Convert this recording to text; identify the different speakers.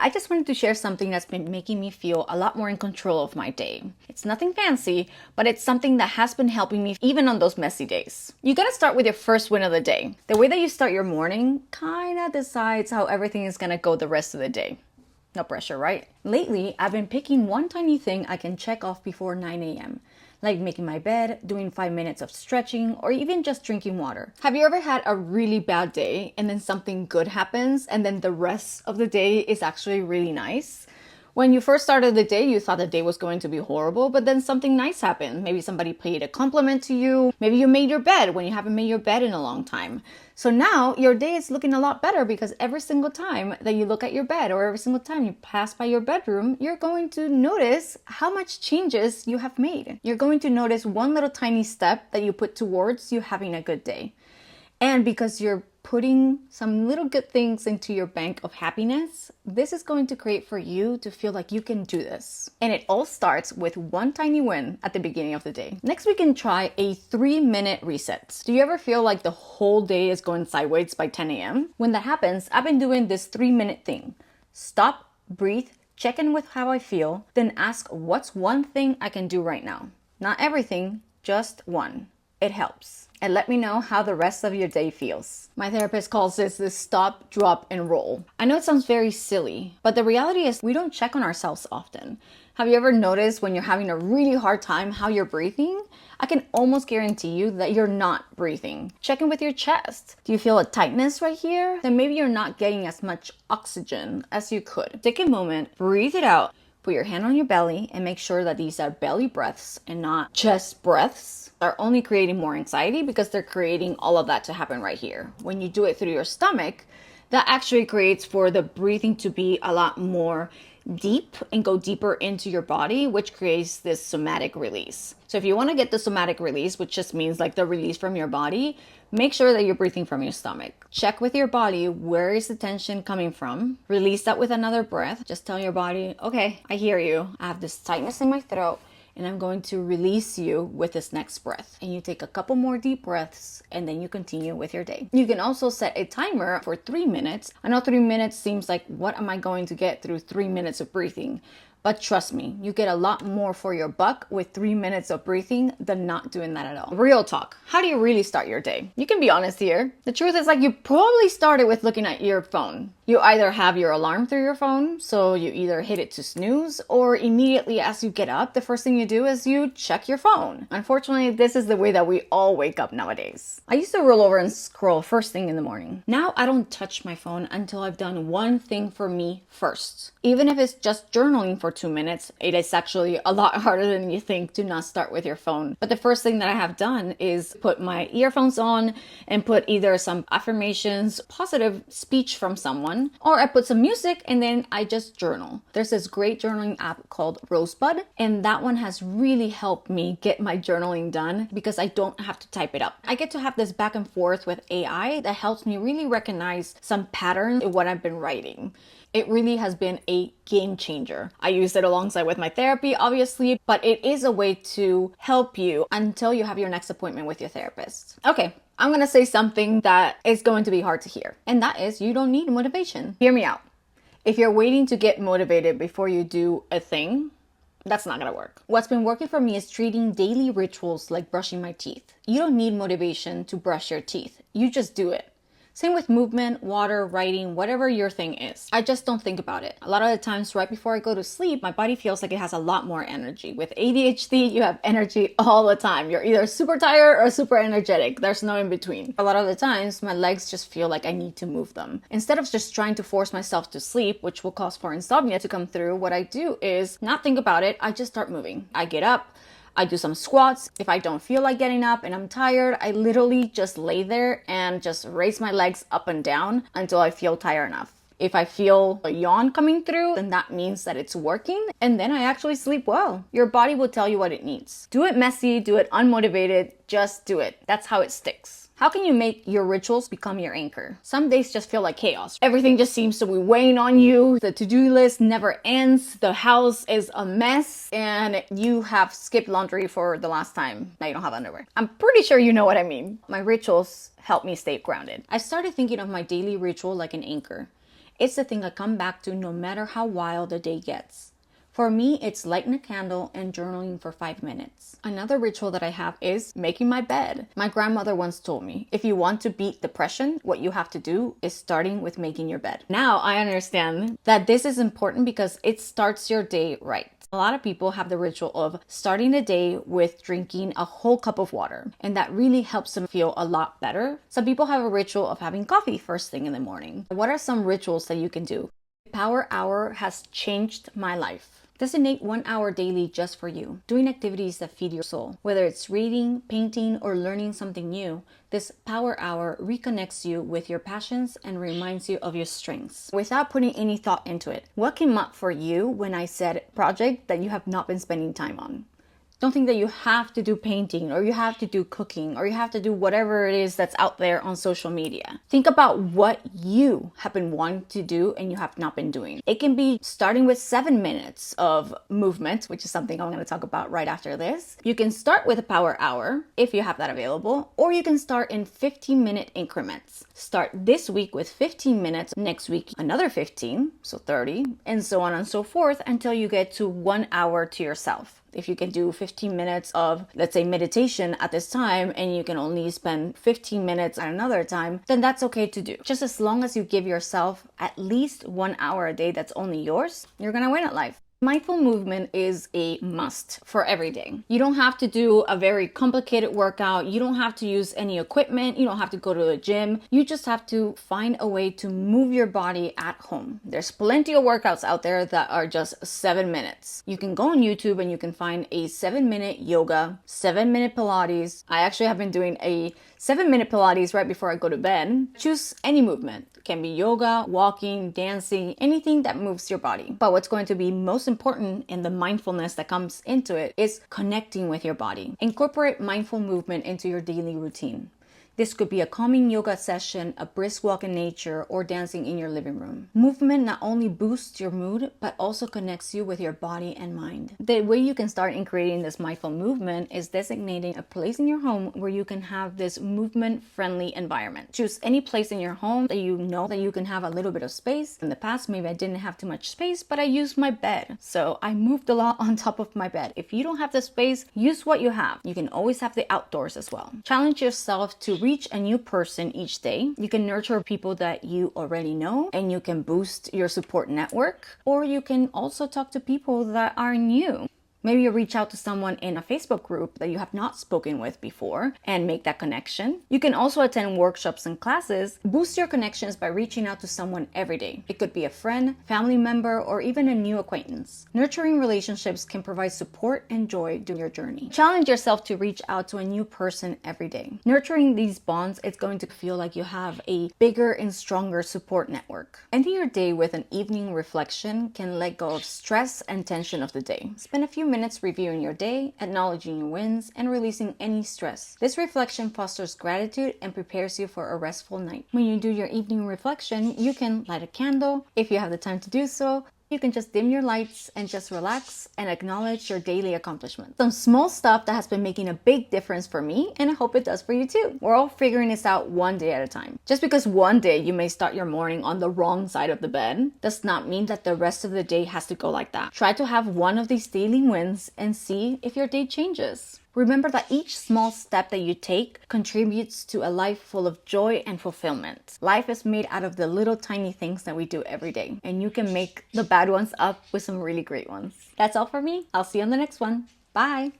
Speaker 1: I just wanted to share something that's been making me feel a lot more in control of my day. It's nothing fancy, but it's something that has been helping me even on those messy days. You gotta start with your first win of the day. The way that you start your morning kinda decides how everything is gonna go the rest of the day. No pressure, right? Lately, I've been picking one tiny thing I can check off before 9 a.m. Like making my bed, doing 5 minutes of stretching, or even just drinking water. Have you ever had a really bad day and then something good happens and then the rest of the day is actually really nice? When you first started the day, you thought the day was going to be horrible, but then something nice happened. Maybe somebody paid a compliment to you. Maybe you made your bed when you haven't made your bed in a long time. So now your day is looking a lot better because every single time that you look at your bed or every single time you pass by your bedroom, you're going to notice how much changes you have made. You're going to notice one little tiny step that you put towards you having a good day. And because you're putting some little good things into your bank of happiness, this is going to create for you to feel like you can do this. And it all starts with one tiny win at the beginning of the day. Next, we can try a 3-minute reset. Do you ever feel like the whole day is going sideways by 10 a.m.? When that happens, I've been doing this 3-minute thing. Stop, breathe, check in with how I feel, then ask what's one thing I can do right now. Not everything, just one. It helps. And let me know how the rest of your day feels. My therapist calls this the stop, drop, and roll. I know it sounds very silly, but the reality is we don't check on ourselves often. Have you ever noticed when you're having a really hard time how you're breathing? I can almost guarantee you that you're not breathing. Check in with your chest. Do you feel a tightness right here? Then maybe you're not getting as much oxygen as you could. Take a moment, breathe it out. Put your hand on your belly and make sure that these are belly breaths and not chest breaths. Are only creating more anxiety because they're creating all of that to happen right here. When you do it through your stomach, that actually creates for the breathing to be a lot more deep and go deeper into your body, which creates this somatic release. So if you want to get the somatic release, which just means like the release from your body, make sure that you're breathing from your stomach. Check with your body, where is the tension coming from? Release that with another breath. Just tell your body, okay, I hear you. I have this tightness in my throat, and I'm going to release you with this next breath. And you take a couple more deep breaths and then you continue with your day. You can also set a timer for 3 minutes. I know 3 minutes seems like, what am I going to get through 3 minutes of breathing? But trust me, you get a lot more for your buck with 3 minutes of breathing than not doing that at all. Real talk. How do you really start your day? You can be honest here. The truth is like you probably started with looking at your phone. You either have your alarm through your phone, so you either hit it to snooze, or immediately as you get up, the first thing you do is you check your phone. Unfortunately, this is the way that we all wake up nowadays. I used to roll over and scroll first thing in the morning. Now I don't touch my phone until I've done one thing for me first. Even if it's just journaling for 2 minutes, it is actually a lot harder than you think to not start with your phone. But the first thing that I have done is put my earphones on and put either some affirmations, positive speech from someone, or I put some music and then I just journal. There's this great journaling app called Rosebud, and that one has really helped me get my journaling done because I don't have to type it up. I get to have this back and forth with AI that helps me really recognize some patterns in what I've been writing. It really has been a game changer. I use it alongside with my therapy, obviously, but it is a way to help you until you have your next appointment with your therapist. Okay, I'm gonna say something that is going to be hard to hear, and that is you don't need motivation. Hear me out. If you're waiting to get motivated before you do a thing, that's not gonna work. What's been working for me is treating daily rituals like brushing my teeth. You don't need motivation to brush your teeth. You just do it. Same with movement, water, writing, whatever your thing is. I just don't think about it. A lot of the times right before I go to sleep, my body feels like it has a lot more energy. With ADHD, you have energy all the time. You're either super tired or super energetic. There's no in between. A lot of the times, my legs just feel like I need to move them. Instead of just trying to force myself to sleep, which will cause for insomnia to come through, what I do is not think about it. I just start moving. I get up. I do some squats. If I don't feel like getting up and I'm tired, I literally just lay there and just raise my legs up and down until I feel tired enough. If I feel a yawn coming through, then that means that it's working, and then I actually sleep well. Your body will tell you what it needs. Do it messy, do it unmotivated, just do it. That's how it sticks. How can you make your rituals become your anchor? Some days just feel like chaos. Everything just seems to be weighing on you. The to-do list never ends. The house is a mess. And you have skipped laundry for the last time. Now you don't have underwear. I'm pretty sure you know what I mean. My rituals help me stay grounded. I started thinking of my daily ritual like an anchor. It's the thing I come back to no matter how wild the day gets. For me, it's lighting a candle and journaling for 5 minutes. Another ritual that I have is making my bed. My grandmother once told me, if you want to beat depression, what you have to do is starting with making your bed. Now I understand that this is important because it starts your day right. A lot of people have the ritual of starting the day with drinking a whole cup of water, and that really helps them feel a lot better. Some people have a ritual of having coffee first thing in the morning. What are some rituals that you can do? Power Hour has changed my life. Designate 1 hour daily just for you, doing activities that feed your soul. Whether it's reading, painting, or learning something new, this Power Hour reconnects you with your passions and reminds you of your strengths without putting any thought into it. What came up for you when I said project that you have not been spending time on? Don't think that you have to do painting or you have to do cooking or you have to do whatever it is that's out there on social media. Think about what you have been wanting to do and you have not been doing. It can be starting with 7 minutes of movement, which is something I'm going to talk about right after this. You can start with a Power Hour if you have that available, or you can start in 15-minute increments. Start this week with 15 minutes, next week another 15, so 30, and so on and so forth until you get to 1 hour to yourself. If you can do 15 minutes of, let's say, meditation at this time and you can only spend 15 minutes at another time, then that's okay to do. Just as long as you give yourself at least 1 hour a day that's only yours, you're gonna win at life. Mindful movement is a must for every day. You don't have to do a very complicated workout. You don't have to use any equipment. You don't have to go to a gym. You just have to find a way to move your body at home. There's plenty of workouts out there that are just 7 minutes. You can go on YouTube and you can find a 7-minute yoga, 7-minute Pilates. I actually have been doing a 7-minute Pilates right before I go to bed. Choose any movement. It can be yoga, walking, dancing, anything that moves your body. But what's going to be most important in the mindfulness that comes into it is connecting with your body. Incorporate mindful movement into your daily routine. This could be a calming yoga session, a brisk walk in nature, or dancing in your living room. Movement not only boosts your mood, but also connects you with your body and mind. The way you can start in creating this mindful movement is designating a place in your home where you can have this movement-friendly environment. Choose any place in your home that you know that you can have a little bit of space. In the past, maybe I didn't have too much space, but I used my bed. So I moved a lot on top of my bed. If you don't have the space, use what you have. You can always have the outdoors as well. Challenge yourself to reach a new person each day. You can nurture people that you already know and you can boost your support network, or you can also talk to people that are new. Maybe you reach out to someone in a Facebook group that you have not spoken with before and make that connection. You can also attend workshops and classes. Boost your connections by reaching out to someone every day. It could be a friend, family member, or even a new acquaintance. Nurturing relationships can provide support and joy during your journey. Challenge yourself to reach out to a new person every day. Nurturing these bonds, it's going to feel like you have a bigger and stronger support network. Ending your day with an evening reflection can let go of stress and tension of the day. Spend a few minutes reviewing your day, acknowledging your wins, and releasing any stress. This reflection fosters gratitude and prepares you for a restful night. When you do your evening reflection, you can light a candle. If you have the time to do so, you can just dim your lights and just relax and acknowledge your daily accomplishments. Some small stuff that has been making a big difference for me, and I hope it does for you too. We're all figuring this out one day at a time. Just because one day you may start your morning on the wrong side of the bed does not mean that the rest of the day has to go like that. Try to have one of these daily wins and see if your day changes. Remember that each small step that you take contributes to a life full of joy and fulfillment. Life is made out of the little tiny things that we do every day, and you can make the bad ones up with some really great ones. That's all for me. I'll see you on the next one. Bye.